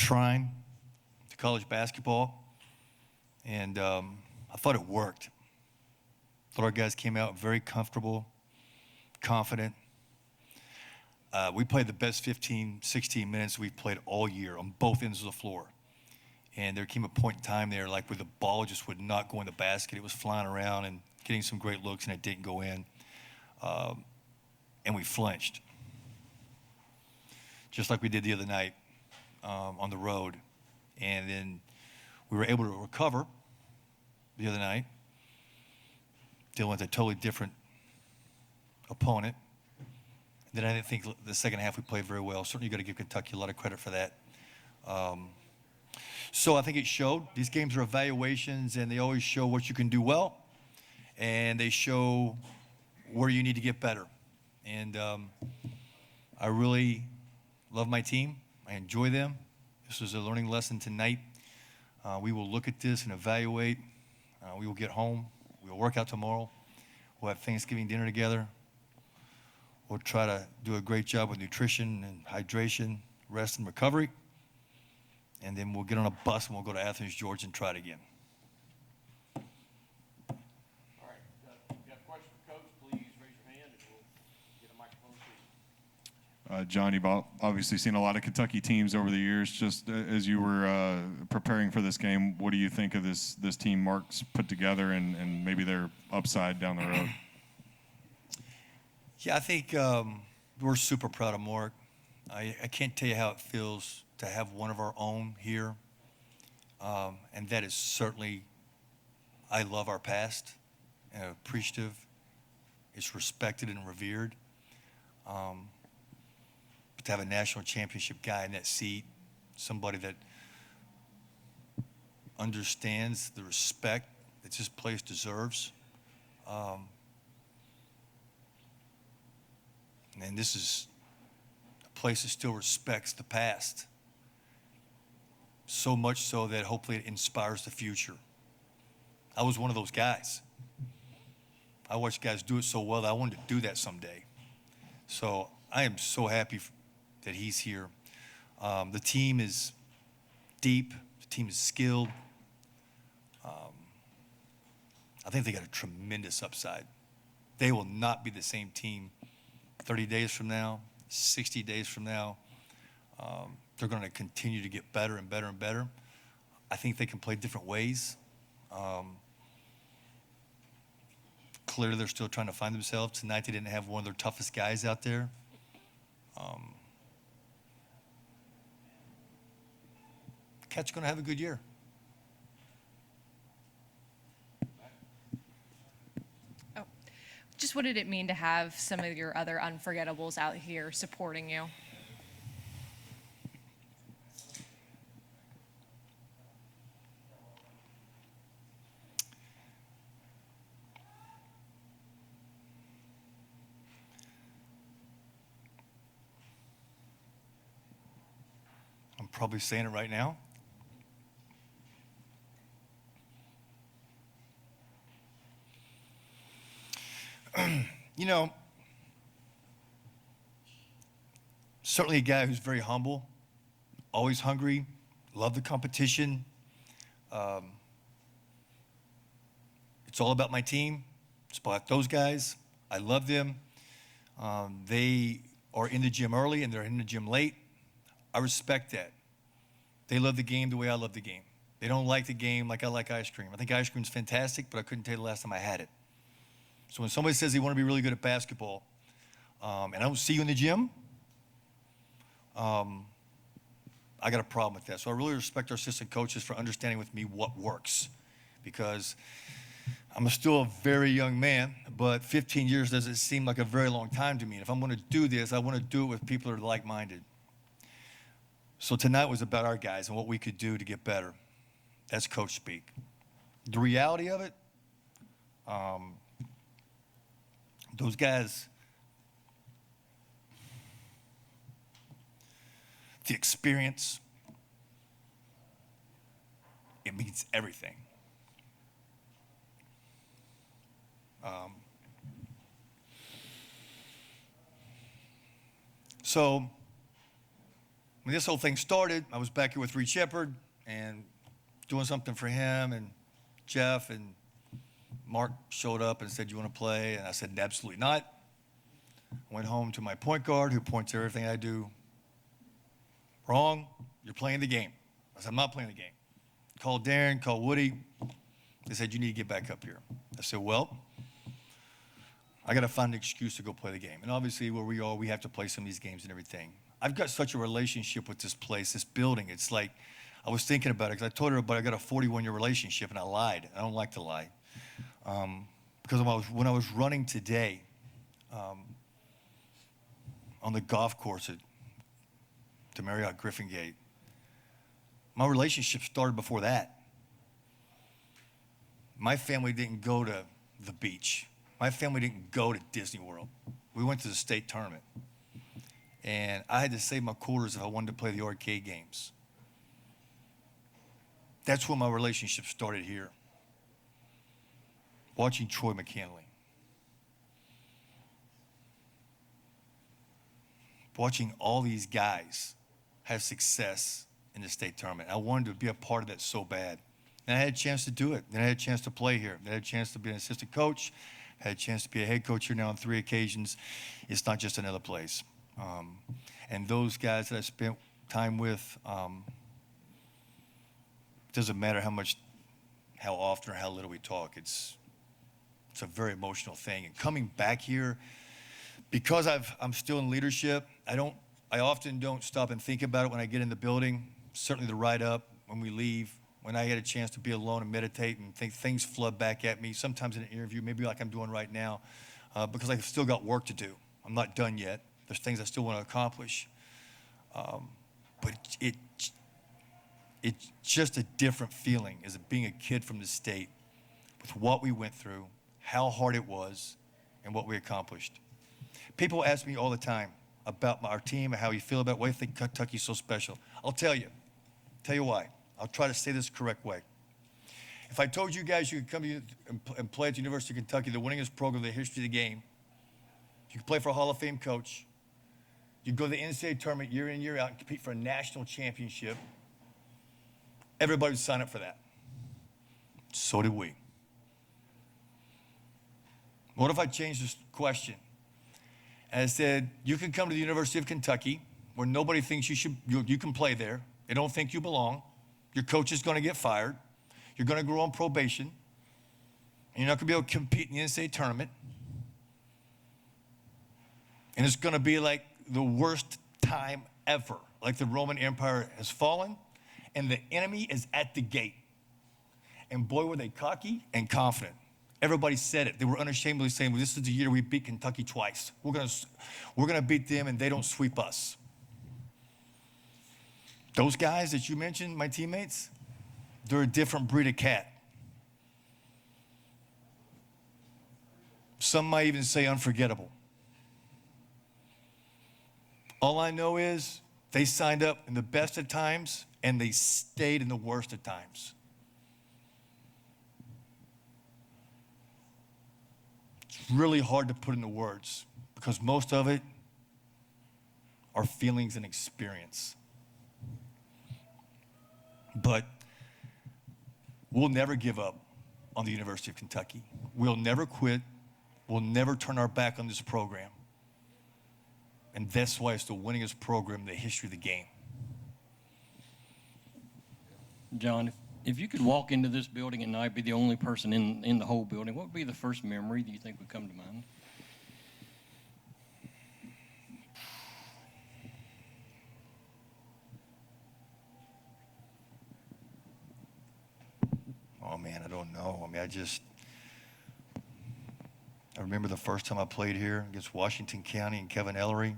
shrine to college basketball, and I thought it worked. I thought our guys came out very comfortable, confident. We played the best 15, 16 minutes we've played all year on both ends of the floor. And there came a point in time there like where the ball just would not go in the basket. It was flying around and getting some great looks, and it didn't go in. And we flinched, just like we did the other night on the road. And then we were able to recover the other night, dealing with a totally different opponent. Then I didn't think the second half we played very well. Certainly you got to give Kentucky a lot of credit for that. So I think it showed. These games are evaluations, and they always show what you can do well, and they show where you need to get better. And I really love my team. I enjoy them. This was a learning lesson tonight. We will look at this and evaluate. We will get home. We will work out tomorrow. We'll have Thanksgiving dinner together. We'll try to do a great job with nutrition and hydration, rest and recovery. And then we'll get on a bus and we'll go to Athens, Georgia, and try it again. All right. If you have a question for Coach, please raise your hand and we'll get a microphone to you. John, you've obviously seen a lot of Kentucky teams over the years. Just as you were preparing for this game, what do you think of this team Mark's put together and maybe their upside down the road? Yeah, I think we're super proud of Mark. I can't tell you how it feels to have one of our own here. And that is certainly, I love our past and appreciative. It's respected and revered. But to have a national championship guy in that seat, somebody that understands the respect that this place deserves. And this is a place that still respects the past. So much so that hopefully it inspires the future. I was one of those guys. I watched guys do it so well that I wanted to do that someday. So I am so happy that he's here. The team is deep. The team is skilled. I think they got a tremendous upside. They will not be the same team 30 days from now, 60 days from now. They're going to continue to get better and better and better. I think they can play different ways. Clearly, they're still trying to find themselves. Tonight, they didn't have one of their toughest guys out there. Cat's going to have a good year. Oh, just what did it mean to have some of your other unforgettables out here supporting you? I'm probably saying it right now. You know, certainly a guy who's very humble, always hungry, love the competition. It's all about my team. It's about those guys. I love them. They are in the gym early and they're in the gym late. I respect that. They love the game the way I love the game. They don't like the game like I like ice cream. I think ice cream's fantastic, but I couldn't tell you the last time I had it. So when somebody says they want to be really good at basketball, and I don't see you in the gym, I got a problem with that. So I really respect our assistant coaches for understanding with me what works, because I'm still a very young man, but 15 years doesn't seem like a very long time to me. And if I'm going to do this, I want to do it with people that are like-minded. So tonight was about our guys and what we could do to get better. That's coach speak. The reality of it, those guys, the experience, it means everything. So when this whole thing started, I was back here with Reed Shepard and doing something for him, and Jeff and Mark showed up and said, "You want to play?" And I said, "Absolutely not." I went home to my point guard, who points everything I do wrong. "You're playing the game." I said, "I'm not playing the game." Called Darren, called Woody. They said, "You need to get back up here." I said, "Well, I got to find an excuse to go play the game." And obviously, where we are, we have to play some of these games and everything. I've got such a relationship with this place, this building. It's like, I was thinking about it because I told everybody I got a 41-year relationship, and I lied. I don't like to lie. Because when I was running today on the golf course at the Marriott Griffin Gate, my relationship started before that. My family didn't go to the beach. My family didn't go to Disney World. We went to the state tournament. And I had to save my quarters if I wanted to play the arcade games. That's when my relationship started here. Watching Troy McCanley. Watching all these guys have success in the state tournament. I wanted to be a part of that so bad. And I had a chance to do it. Then I had a chance to play here. Then I had a chance to be an assistant coach. I had a chance to be a head coach here now on 3 occasions. It's not just another place. And those guys that I spent time with, doesn't matter how often or how little we talk. It's a very emotional thing. And coming back here, because I'm still in leadership, I often don't stop and think about it when I get in the building. Certainly the ride up, when we leave, when I get a chance to be alone and meditate and think things flood back at me, sometimes in an interview, maybe like I'm doing right now, because I've still got work to do. I'm not done yet. There's things I still want to accomplish. But it's just a different feeling as being a kid from the state with what we went through, how hard it was, and what we accomplished. People ask me all the time about our team and how you feel about it, why you think Kentucky's so special. I'll tell you why. I'll try to say this the correct way. If I told you guys you could come and play at the University of Kentucky, the winningest program in the history of the game, you could play for a Hall of Fame coach, you'd go to the NCAA tournament year in, year out, and compete for a national championship, everybody would sign up for that. So did we. What if I changed this question? And I said, you can come to the University of Kentucky, where nobody thinks you can play there. They don't think you belong. Your coach is going to get fired. You're going to go on probation. And you're not going to be able to compete in the NCAA tournament. And it's going to be like the worst time ever. Like the Roman Empire has fallen, and the enemy is at the gate. And boy, were they cocky and confident. Everybody said it. They were unashamedly saying, well, this is the year we beat Kentucky twice. We're gonna beat them, and they don't sweep us. Those guys that you mentioned, my teammates, they're a different breed of cat. Some might even say unforgettable. All I know is they signed up in the best of times, and they stayed in the worst of times. It's really hard to put into words because most of it are feelings and experience. But we'll never give up on the University of Kentucky. We'll never quit. We'll never turn our back on this program. And that's why it's the winningest program in the history of the game. John, if you could walk into this building at night, be the only person in the whole building, what would be the first memory that you think would come to mind? Oh, man, I don't know. I mean, I remember the first time I played here against Washington County and Kevin Ellery.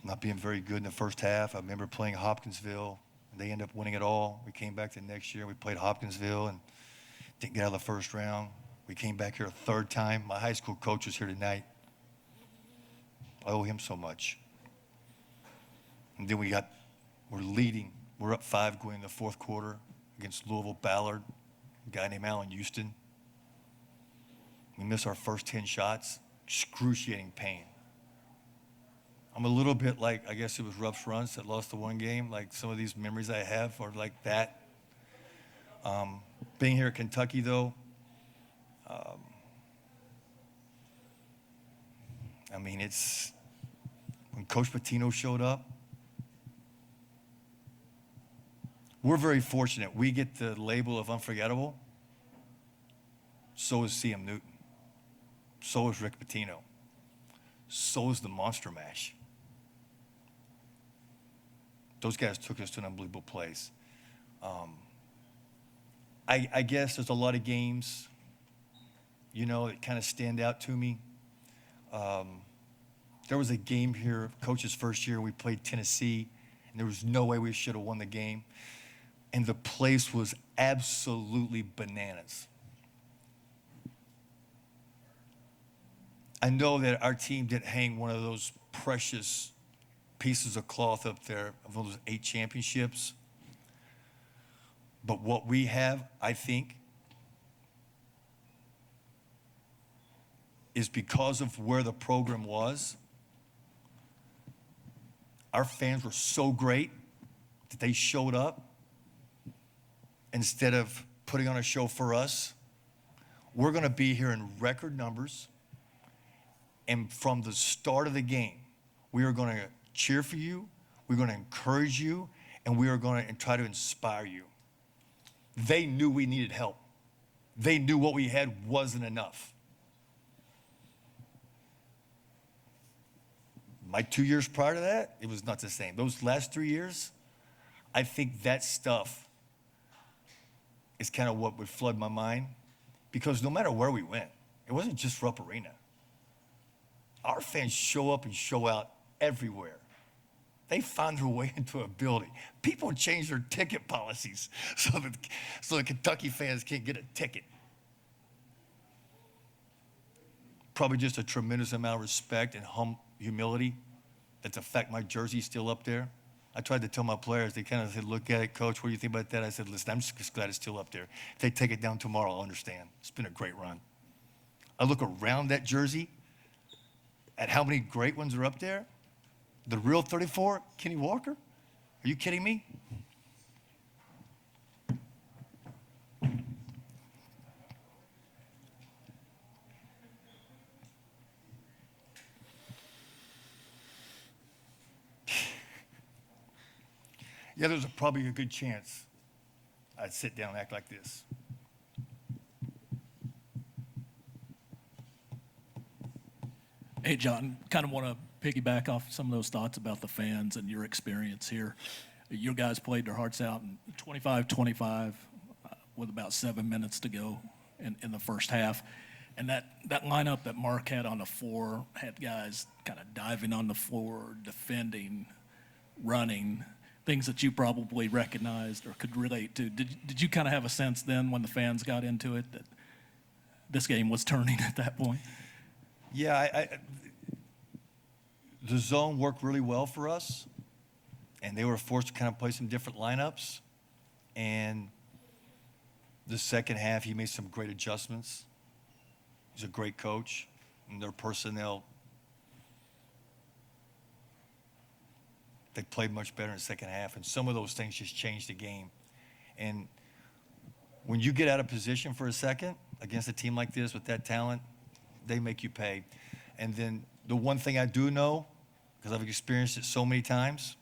Not being very good in the first half. I remember playing Hopkinsville, and they ended up winning it all. We came back the next year. We played Hopkinsville and didn't get out of the first round. We came back here a third time. My high school coach is here tonight. I owe him so much. And then we're leading. We're up 5 going in the fourth quarter against Louisville Ballard, a guy named Allen Houston. We missed our first 10 shots, excruciating pain. I'm a little bit like, I guess it was Rupp's Runs that lost the one game. Like some of these memories I have are like that. Being here at Kentucky, though, I mean, it's when Coach Pitino showed up, we're very fortunate. We get the label of unforgettable. So is CM Newton. So is Rick Pitino. So is the Monster Mash. Those guys took us to an unbelievable place. I guess there's a lot of games, you know, that kind of stand out to me. There was a game here, Coach's first year, we played Tennessee, and there was no way we should have won the game. And the place was absolutely bananas. I know that our team didn't hang one of those precious pieces of cloth up there of those 8 championships. But what we have, I think, is because of where the program was. Our fans were so great that they showed up. Instead of putting on a show for us, we're going to be here in record numbers. And from the start of the game, we are going to cheer for you, we're going to encourage you, and we are going to try to inspire you. They knew we needed help. They knew what we had wasn't enough. My 2 years prior to that, it was not the same. Those last 3 years, I think that stuff is kind of what would flood my mind, because no matter where we went, it wasn't just Rupp Arena. Our fans show up and show out everywhere. They find their way into a building. People change their ticket policies so that Kentucky fans can't get a ticket. Probably just a tremendous amount of respect and humility that's the fact my jersey's still up there. I tried to tell my players, they kind of said, look at it, Coach, what do you think about that? I said, listen, I'm just glad it's still up there. If they take it down tomorrow, I'll understand. It's been a great run. I look around that jersey at how many great ones are up there. The real 34, Kenny Walker? Are you kidding me? Yeah, there's probably a good chance I'd sit down and act like this. Hey, John, kind of want to piggyback off some of those thoughts about the fans and your experience here. Your guys played their hearts out in 25-25 with about 7 minutes to go in the first half. And that lineup that Mark had on the floor had guys kind of diving on the floor, defending, running, things that you probably recognized or could relate to. Did you kind of have a sense then when the fans got into it that this game was turning at that point? Yeah, the zone worked really well for us, and they were forced to kind of play some different lineups. And the second half, he made some great adjustments. He's a great coach, and their personnel, they played much better in the second half, and some of those things just changed the game. And when you get out of position for a second against a team like this with that talent, they make you pay. And then the one thing I do know, because I've experienced it so many times,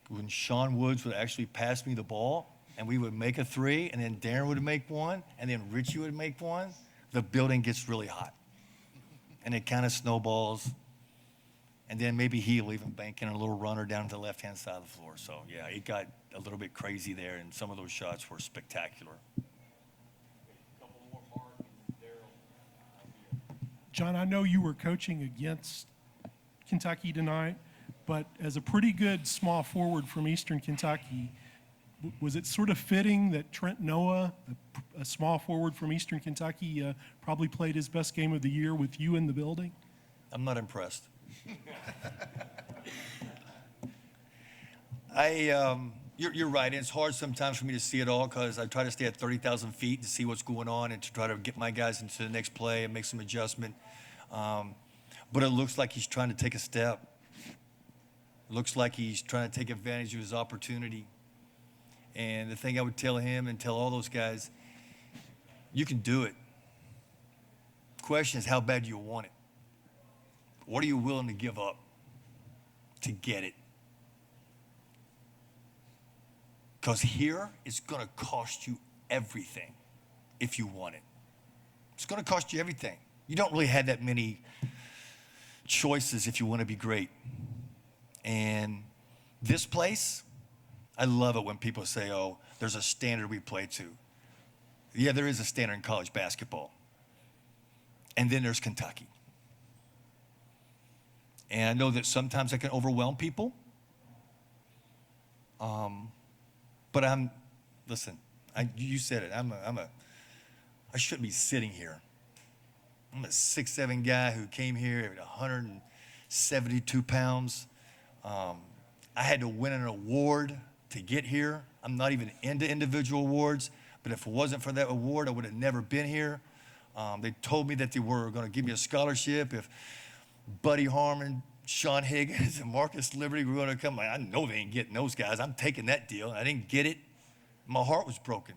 when Sean Woods would actually pass me the ball and we would make a three, and then Darren would make one, and then Richie would make one, the building gets really hot. And it kind of snowballs. And then maybe he'll even bank in a little runner down to the left-hand side of the floor. So, yeah, it got a little bit crazy there, and some of those shots were spectacular. Couple more, Mark and Daryl. John, I know you were coaching against Kentucky tonight, but as a pretty good small forward from Eastern Kentucky, was it sort of fitting that Trent Noah, a small forward from Eastern Kentucky, probably played his best game of the year with you in the building? I'm not impressed. You're right. It's hard sometimes for me to see it all because I try to stay at 30,000 feet to see what's going on and to try to get my guys into the next play and make some adjustment. But it looks like he's trying to take a step. It looks like he's trying to take advantage of his opportunity. And the thing I would tell him and tell all those guys, you can do it. Question is, how bad do you want it? What are you willing to give up to get it? Because here, it's going to cost you everything if you want it. It's going to cost you everything. You don't really have that many choices if you want to be great. And this place, I love it when people say, oh, there's a standard we play to. Yeah, there is a standard in college basketball. And then there's Kentucky. And I know that sometimes that can overwhelm people. But listen, you said it, I shouldn't be sitting here. I'm a 6'7" guy who came here at 172 pounds. I had to win an award to get here. I'm not even into individual awards, but if it wasn't for that award, I would have never been here. They told me that they were going to give me a scholarship if Buddy Harmon, Sean Higgins, and Marcus Liberty were going to come. I know they ain't getting those guys. I'm taking that deal. I didn't get it. My heart was broken.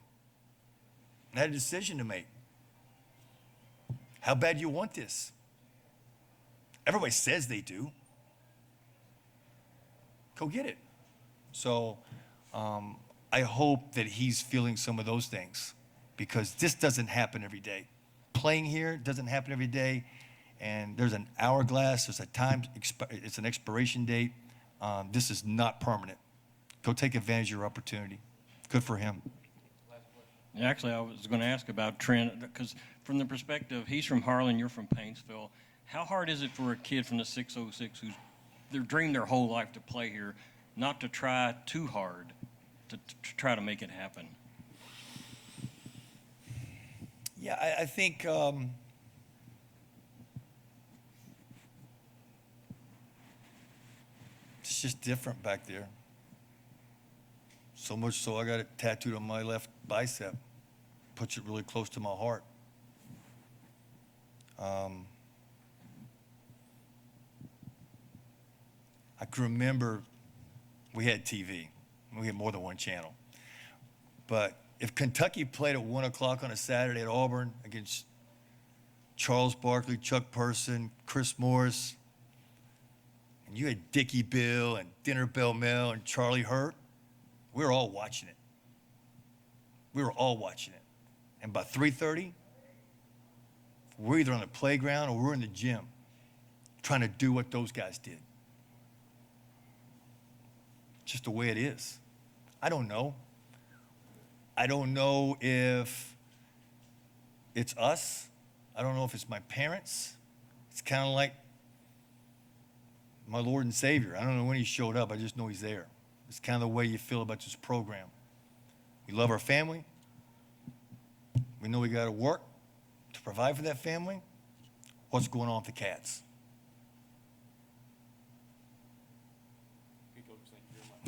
I had a decision to make. How bad do you want this? Everybody says they do. Go get it. So I hope that he's feeling some of those things, because this doesn't happen every day. Playing here doesn't happen every day, and there's an hourglass, there's a time, it's an expiration date. This is not permanent. Go take advantage of your opportunity. Good for him. And actually, I was going to ask about Trent, because from the perspective, he's from Harlan, you're from Paintsville. How hard is it for a kid from the 606 who's their dreamed their whole life to play here, not to try too hard to try to make it happen? Yeah, I think it's just different back there. So much so I got it tattooed on my left bicep. Puts it really close to my heart. I can remember we had TV. We had more than one channel. But if Kentucky played at 1 o'clock on a Saturday at Auburn against Charles Barkley, Chuck Person, Chris Morris, and you had Dickie Bill and Dinner Bell Mel and Charlie Hurt, we were all watching it. We were all watching it. And by 3:30, we're either on the playground or we're in the gym trying to do what those guys did. Just the way it is. I don't know. I don't know if it's us. I don't know if it's my parents. It's kind of like my Lord and Savior. I don't know when he showed up. I just know he's there. It's kind of the way you feel about this program. We love our family. We know we got to work to provide for that family. What's going on with the Cats?